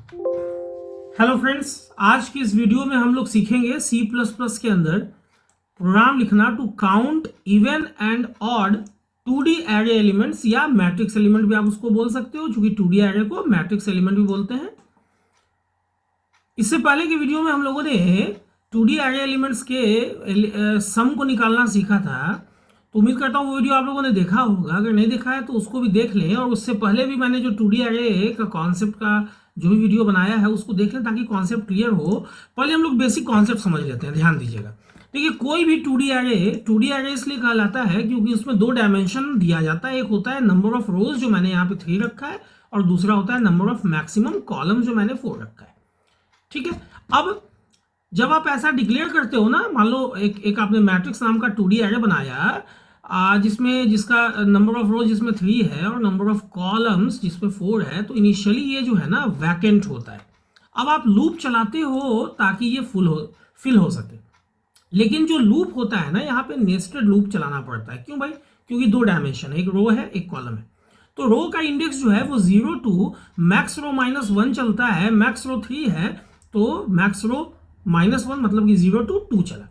Hello friends, आज की इस वीडियो में हम लोग सीखेंगे सी प्लस प्लस के अंदर प्रोग्राम लिखना to count even and odd 2D array elements या मैट्रिक्स एलिमेंट भी आप उसको बोल सकते हो, क्योंकि 2D एरे को मैट्रिक्स एलिमेंट भी बोलते हैं। इससे पहले की वीडियो में हम लोगों ने 2D एरे एलिमेंट्स के सम को निकालना सीखा था, तो उम्मीद करता हूँ वो वीडियो आप लोगों ने देखा होगा। अगर नहीं देखा है तो उसको भी देख लें, और उससे पहले भी मैंने जो 2D एरे का कॉन्सेप्ट का जो भी वीडियो बनाया है उसको देख लें ताकि कॉन्सेप्ट क्लियर हो। पहले हम लोग बेसिक कॉन्सेप्ट समझ लेते हैं, ध्यान दीजिएगा। देखिए, कोई भी 2D एरे इसलिए कहलाता है क्योंकि उसमें दो डायमेंशन दिया जाता है। एक होता है नंबर ऑफ रोज जो मैंने यहाँ पे 3 रखा है, और दूसरा होता है नंबर ऑफ मैक्सिमम कॉलम जो मैंने 4 रखा है। ठीक है, अब जब आप ऐसा डिक्लेयर करते हो ना, मान लो एक आपने मैट्रिक्स नाम का 2D एरे बनाया जिसका नंबर ऑफ रोज जिसमें 3 है और नंबर ऑफ कॉलम्स जिसमें 4 है, तो इनिशियली ये जो है ना वैकेंट होता है। अब आप लूप चलाते हो ताकि ये फिल हो सके, लेकिन जो लूप होता है ना, यहाँ पे नेस्टेड लूप चलाना पड़ता है। क्यों भाई? क्योंकि दो डायमेंशन है, एक रो है एक कॉलम है। तो रो का इंडेक्स जो है वो 0 टू मैक्स रो -1 चलता है। मैक्स रो 3 है तो मैक्स रो -1 मतलब कि 0 टू 2 चला।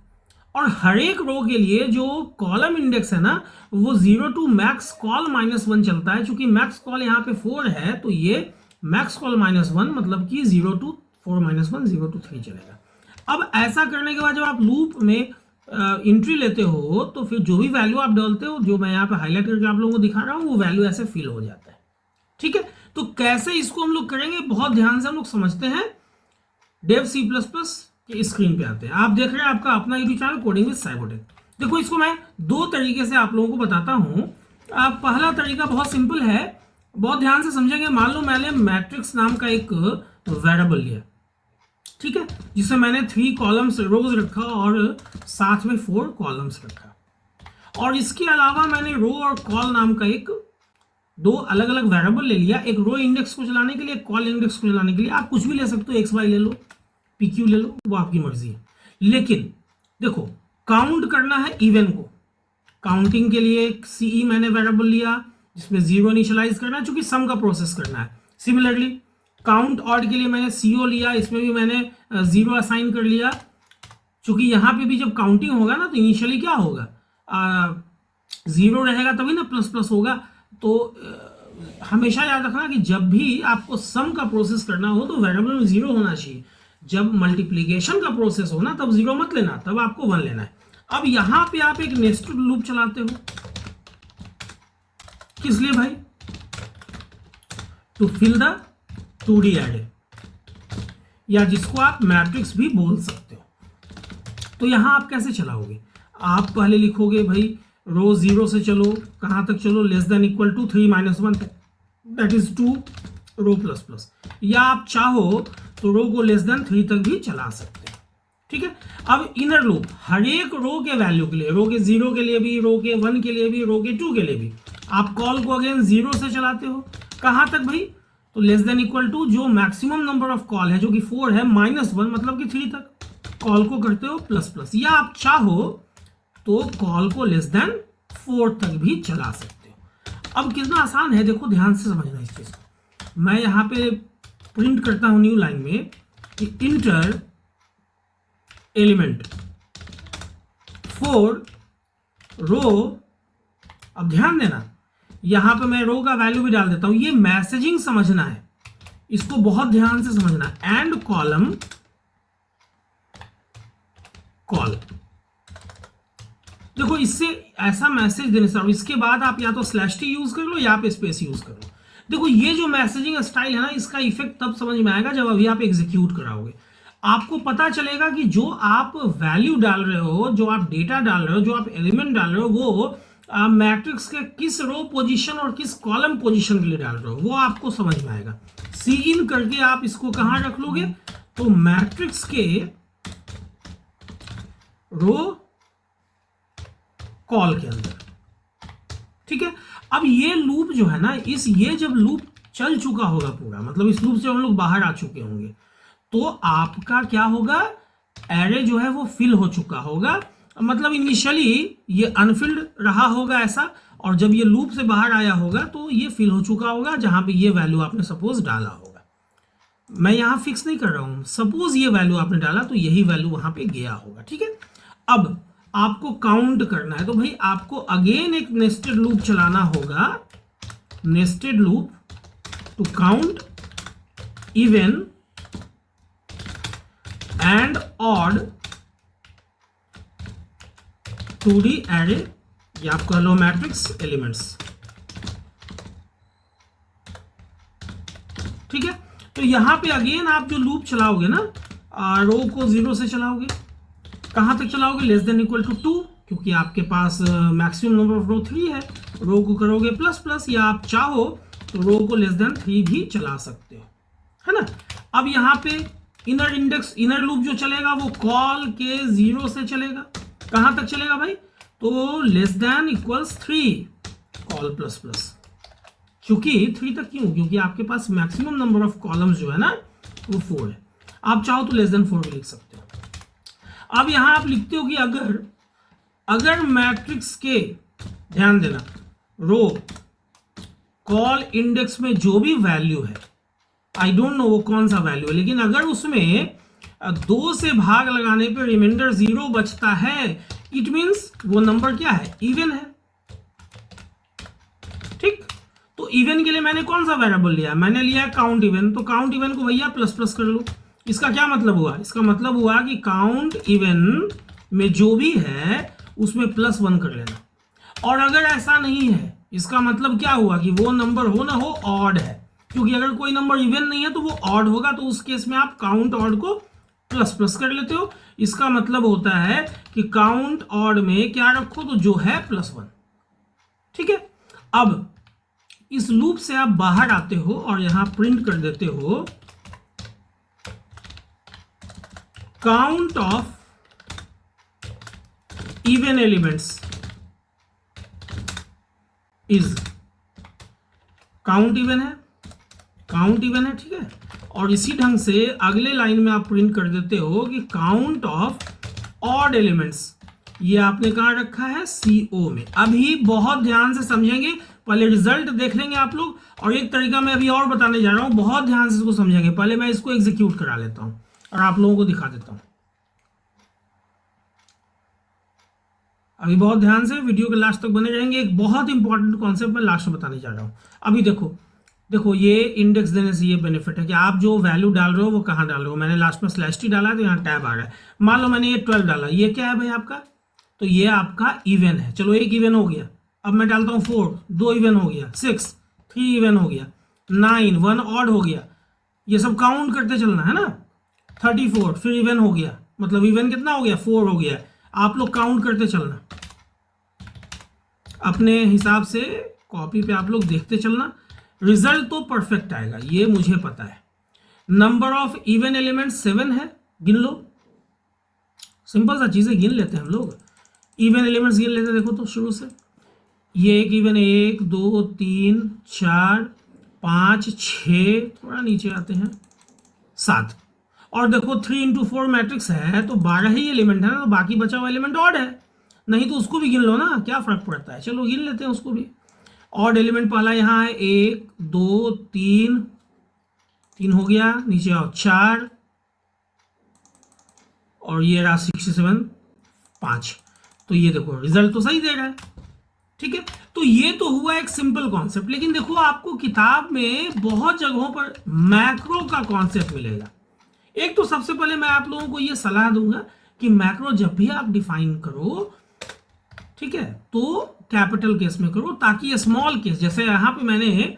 और हर एक रो के लिए जो कॉलम इंडेक्स है ना, वो 0 टू मैक्स कॉल -1 चलता है। चूंकि मैक्स कॉल यहाँ पे 4 है तो ये मैक्स कॉल -1 मतलब कि 0 टू 4 -1 0 टू 3 चलेगा। अब ऐसा करने के बाद जब आप लूप में एंट्री लेते हो तो फिर जो भी वैल्यू आप डालते हो, जो मैं यहाँ पे हाईलाइट करके आप लोगों को दिखा रहा हूँ, वो वैल्यू ऐसे फिल हो जाता है। ठीक है, तो कैसे इसको हम लोग करेंगे, बहुत ध्यान से हम लोग समझते हैं। डेव C++ के स्क्रीन पे आते हैं। आप देख रहे हैं आपका अपना YouTube channel coding with Cybotech. देखो, इसको मैं 2 तरीके से आप लोगों को बताता हूँ। पहला तरीका बहुत सिंपल है, बहुत ध्यान से समझेंगे। मान लो मैंने मैट्रिक्स नाम का एक वेरिएबल लिया, ठीक है, जिसमें मैंने 3 कॉलम्स रोज रखा और साथ में 4 कॉलम्स रखा। और इसके अलावा मैंने रो और कॉल नाम का एक 2 अलग अलग वेरिएबल ले लिया, एक रो इंडेक्स को चलाने के लिए, एक कॉल इंडेक्स को चलाने के लिए। आप कुछ भी ले सकते हो, XY ले लो, PQ ले लो, वो आपकी मर्जी है। लेकिन देखो, काउंट करना है इवन को। काउंटिंग के लिए CE मैंने वेरिएबल लिया जिसमें 0 इनिशियलाइज करना है, चूंकि सम का प्रोसेस करना है। सिमिलरली काउंट ऑड के लिए मैंने CO लिया, इसमें भी मैंने 0 असाइन कर लिया, चूंकि यहाँ पे भी जब काउंटिंग होगा ना तो इनिशियली क्या होगा, 0 रहेगा तभी ना प्लस होगा। तो हमेशा याद रखना कि जब भी आपको सम का प्रोसेस करना हो तो वेरिएबल में 0 होना चाहिए। जब मल्टीप्लिकेशन का प्रोसेस हो ना तब 0 मत लेना, तब आपको 1 लेना है। अब यहां पे आप एक नेस्टेड लूप चलाते हो, किस लिए भाई? To fill the 2D array, या जिसको आप मैट्रिक्स भी बोल सकते हो। तो यहां आप कैसे चलाओगे? आप पहले लिखोगे भाई रो 0 से चलो, कहां तक चलो, <= 3 - 1 दैट इज 2 रो प्लस। या आप चाहो तो रो को <3 तक भी चला सकते हैं। ठीक है, अब इनर लूप हर एक रो के वैल्यू के लिए, रो के 0 के लिए भी, रो के 1 के लिए भी, रो के 2 के लिए भी, आप कॉल को अगेन 0 से चलाते हो। कहां तक भाई? तो <= जो मैक्सिमम नंबर ऑफ कॉल है जो कि 4 है -1 मतलब कि 3 तक कॉल को करते हो प्लस। या आप चाहो तो कॉल को <4 तक भी चला सकते हो। अब कितना आसान है, देखो ध्यान से समझना इस चीज को। मैं यहां पे प्रिंट करता हूं न्यू लाइन में कि इंटर एलिमेंट 4 रो। अब ध्यान देना, यहां पे मैं रो का वैल्यू भी डाल देता हूं। ये मैसेजिंग समझना है, इसको बहुत ध्यान से समझना। एंड कॉलम कॉल, देखो इससे ऐसा मैसेज देने से, और इसके बाद आप या तो /t यूज कर लो या पे स्पेस यूज कर लो। देखो ये जो मैसेजिंग स्टाइल है ना, इसका इफेक्ट तब समझ में आएगा जब अभी आप एग्जीक्यूट कराओगे। आपको पता चलेगा कि जो आप वैल्यू डाल रहे हो, जो आप डेटा डाल रहे हो, जो आप एलिमेंट डाल रहे हो, वो मैट्रिक्स के किस रो पोजीशन और किस कॉलम पोजीशन के लिए डाल रहे हो, वो आपको समझ में आएगा। CIN करके आप इसको कहां रख लोगे? तो मैट्रिक्स के रो कॉल के अंदर। ठीक है, अब ये लूप जो है ना, ये जब लूप चल चुका होगा पूरा, मतलब इस लूप से हम लोग बाहर आ चुके होंगे, तो आपका क्या होगा, एरे जो है वो फिल हो चुका होगा। मतलब इनिशियली ये अनफिल्ड रहा होगा ऐसा, और जब ये लूप से बाहर आया होगा तो ये फिल हो चुका होगा, जहां पे ये वैल्यू आपने सपोज डाला होगा। मैं यहाँ फिक्स नहीं कर रहा हूँ, सपोज ये वैल्यू आपने डाला तो यही वैल्यू वहां पे गया होगा, ठीक है। अब आपको काउंट करना है, तो भाई आपको अगेन एक नेस्टेड लूप चलाना होगा, nested loop to count even and odd 2D array, या आप कह लो मैट्रिक्स एलिमेंट्स, ठीक है। तो यहां पे अगेन आप जो लूप चलाओगे ना, रो को 0 से चलाओगे, कहां तक चलाओगे, लेस देन इक्वल टू 2, क्योंकि आपके पास मैक्सिमम नंबर ऑफ रो 3 है, रो को करोगे प्लस प्लस, या आप चाहो तो रो को लेस देन 3 भी चला सकते हो, है ना। अब यहाँ पे इनर इंडेक्स, इनर लूप जो चलेगा वो कॉल के 0 से चलेगा, कहां तक चलेगा भाई, तो less than equals 3 call plus plus, क्योंकि 3 तक क्यों, क्योंकि आपके पास मैक्सिमम नंबर ऑफ कॉलम्स जो है ना वो 4 है, आप चाहो तो लेस देन 4 भी लिख सकते हो। अब यहां आप लिखते हो कि अगर मैट्रिक्स के, ध्यान देना, रो कॉल इंडेक्स में जो भी वैल्यू है, आई डोंट नो वो कौन सा वैल्यू है, लेकिन अगर उसमें 2 से भाग लगाने पे रिमाइंडर 0 बचता है, इट मींस वो नंबर क्या है, इवन है, ठीक। तो इवन के लिए मैंने कौन सा वेरिएबल लिया, मैंने लिया काउंट इवन, तो काउंट इवन को भैया प्लस प्लस कर लो। इसका क्या मतलब हुआ, इसका मतलब हुआ कि काउंट इवन में जो भी है उसमें +1 कर लेना, और अगर ऐसा नहीं है इसका मतलब क्या हुआ कि वो नंबर हो ना हो ऑड है, क्योंकि अगर कोई नंबर इवन नहीं है तो वो ऑड होगा, तो उस केस में आप काउंट ऑड को प्लस प्लस कर लेते हो। इसका मतलब होता है कि काउंट ऑड में क्या रखो, तो जो है +1, ठीक है। अब इस लूप से आप बाहर आते हो और यहां प्रिंट कर देते हो count of even elements is, count even है, काउंट इवन है, ठीक है। और इसी ढंग से अगले लाइन में आप प्रिंट कर देते हो कि काउंट ऑफ ऑड एलिमेंट्स, ये आपने कहां रखा है, CO में। अभी बहुत ध्यान से समझेंगे, पहले रिजल्ट देख लेंगे आप लोग, और एक तरीका मैं अभी और बताने जा रहा हूं, बहुत ध्यान से इसको समझेंगे। पहले मैं इसको एग्जीक्यूट करा लेता हूं और आप लोगों को दिखा देता हूं। अभी बहुत ध्यान से वीडियो के लास्ट तक बने रहेंगे, एक बहुत इंपॉर्टेंट कॉन्सेप्ट मैं लास्ट में बताने जा रहा हूं। अभी देखो ये इंडेक्स देने से ये बेनिफिट है कि आप जो वैल्यू डाल रहे हो वो कहाँ डाल रहे हो। मैंने लास्ट में /t डाला है तो यहाँ टैब आ रहा है। मान लो मैंने ये 12 डाला, ये क्या है भाई आपका, तो ये आपका इवन है। चलो एक इवन हो गया। अब मैं डालता हूँ 4, 2 इवन हो गया, 6, 3 इवन हो गया, 9, 1 ऑड हो गया। ये सब काउंट करते चलना है ना। 34 फिर इवन हो गया, मतलब इवन कितना हो गया, 4 हो गया। आप लोग काउंट करते चलना अपने हिसाब से, कॉपी पे आप लोग देखते चलना, रिजल्ट तो परफेक्ट आएगा, ये मुझे पता है। नंबर ऑफ इवन एलिमेंट 7 है, गिन लो। सिंपल सा चीजें गिन लेते हैं हम लोग, इवन एलिमेंट्स गिन लेते हैं। देखो तो शुरू से ये एक इवन, 1 2 3 4 5 6, थोड़ा नीचे आते हैं 7। और देखो 3 × 4 मैट्रिक्स है तो 12 ही एलिमेंट है ना, तो बाकी बचा हुआ एलिमेंट ऑड है, नहीं तो उसको भी गिन लो ना, क्या फर्क पड़ता है। चलो गिन लेते हैं उसको भी। ऑड एलिमेंट पहला यहाँ है 1 2 3, 3 हो गया, नीचे आओ 4, और ये रहा 67 5। तो ये देखो रिजल्ट तो सही दे रहा है, ठीक है। तो ये तो हुआ एक सिंपल कॉन्सेप्ट, लेकिन देखो आपको किताब में बहुत जगहों पर मैक्रो का कॉन्सेप्ट मिलेगा। एक तो सबसे पहले मैं आप लोगों को ये सलाह दूंगा कि मैक्रो जब भी आप डिफाइन करो, ठीक है, तो कैपिटल केस में करो, ताकि स्मॉल केस, जैसे यहां पे मैंने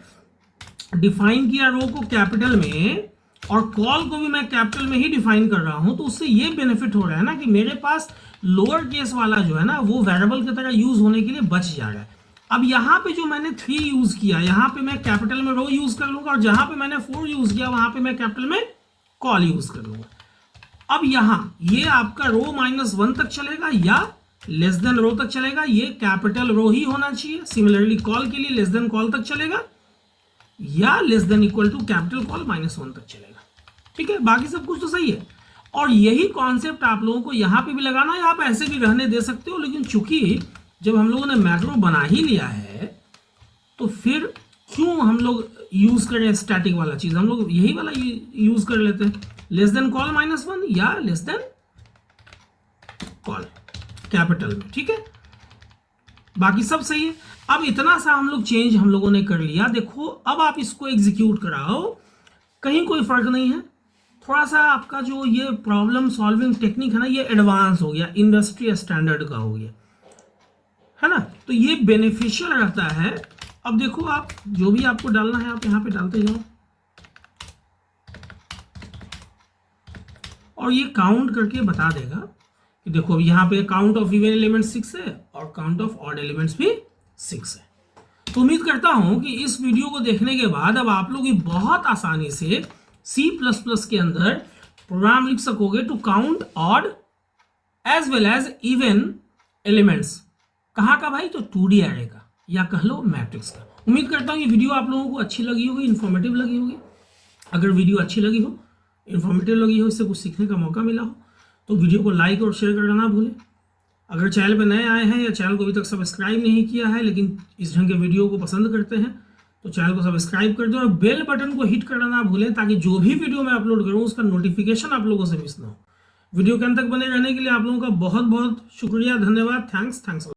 डिफाइन किया रो को कैपिटल में और कॉल को भी मैं कैपिटल में ही डिफाइन कर रहा हूं, तो उससे ये बेनिफिट हो रहा है ना कि मेरे पास लोअर केस वाला जो है ना वो वेरिएबल की तरह यूज होने के लिए बच जा रहा है। अब यहाँ पे जो मैंने 3 यूज किया, यहाँ पे मैं कैपिटल में रो यूज कर लूंगा, और जहां पे मैंने 4 यूज किया वहां पे मैं कैपिटल में कॉल यूज कर लूंगा। अब यहाँ ये आपका रो -1 तक चलेगा या लेस देन रो तक चलेगा, ये कैपिटल रो ही होना चाहिए। सिमिलरली कॉल के लिए लेस देन कॉल तक चलेगा या less than equal to capital col -1 तक चलेगा, ठीक है। बाकी सब कुछ तो सही है, और यही कॉन्सेप्ट आप लोगों को यहाँ पे भी लगाना है। आप ऐसे भी रहने दे सकते हो, लेकिन चूंकि जब हम लोगों ने मैक्रो बना ही लिया है तो फिर क्यों हम लोग यूज करें स्टैटिक वाला चीज, हम लोग यही वाला यूज कर लेते हैं, लेस देन कॉल -1 या लेस देन कॉल कैपिटल में, ठीक है, बाकी सब सही है। अब इतना सा हम लोग चेंज हम लोगों ने कर लिया, देखो अब आप इसको एग्जीक्यूट कराओ, कहीं कोई फर्क नहीं है, थोड़ा सा आपका जो ये प्रॉब्लम सॉल्विंग टेक्निक है ना, ये एडवांस हो गया, इंडस्ट्री स्टैंडर्ड का हो गया, है ना, तो ये बेनिफिशियल रहता है। अब देखो आप जो भी आपको डालना है आप यहाँ पे डालते जाओ और ये काउंट करके बता देगा कि देखो अब यहाँ पे काउंट ऑफ इवन एलिमेंट 6 है और काउंट ऑफ ऑड एलिमेंट्स भी 6 है। तो उम्मीद करता हूं कि इस वीडियो को देखने के बाद अब आप लोग बहुत आसानी से C++ के अंदर प्रोग्राम लिख सकोगे to count odd as well as even elements. कहाँ का भाई? तो 2D एरे का या कह लो मैट्रिक्स का। उम्मीद करता हूँ ये वीडियो आप लोगों को अच्छी लगी होगी, इन्फॉर्मेटिव लगी होगी। अगर वीडियो अच्छी लगी हो, इन्फॉर्मेटिव लगी हो, इससे कुछ सीखने का मौका मिला हो तो वीडियो को लाइक और शेयर करना ना भूलें। अगर चैनल पर नए आए हैं या चैनल को अभी तक सब्सक्राइब नहीं किया है लेकिन इस ढंग के वीडियो को पसंद करते हैं तो चैनल को सब्सक्राइब कर दो और बेल बटन को हिट करना ना भूलें ताकि जो भी वीडियो मैं अपलोड करूं उसका नोटिफिकेशन आप लोगों से मिस ना हो। वीडियो के अंत तक बने रहने के लिए आप लोगों का बहुत बहुत शुक्रिया, धन्यवाद, थैंक्स।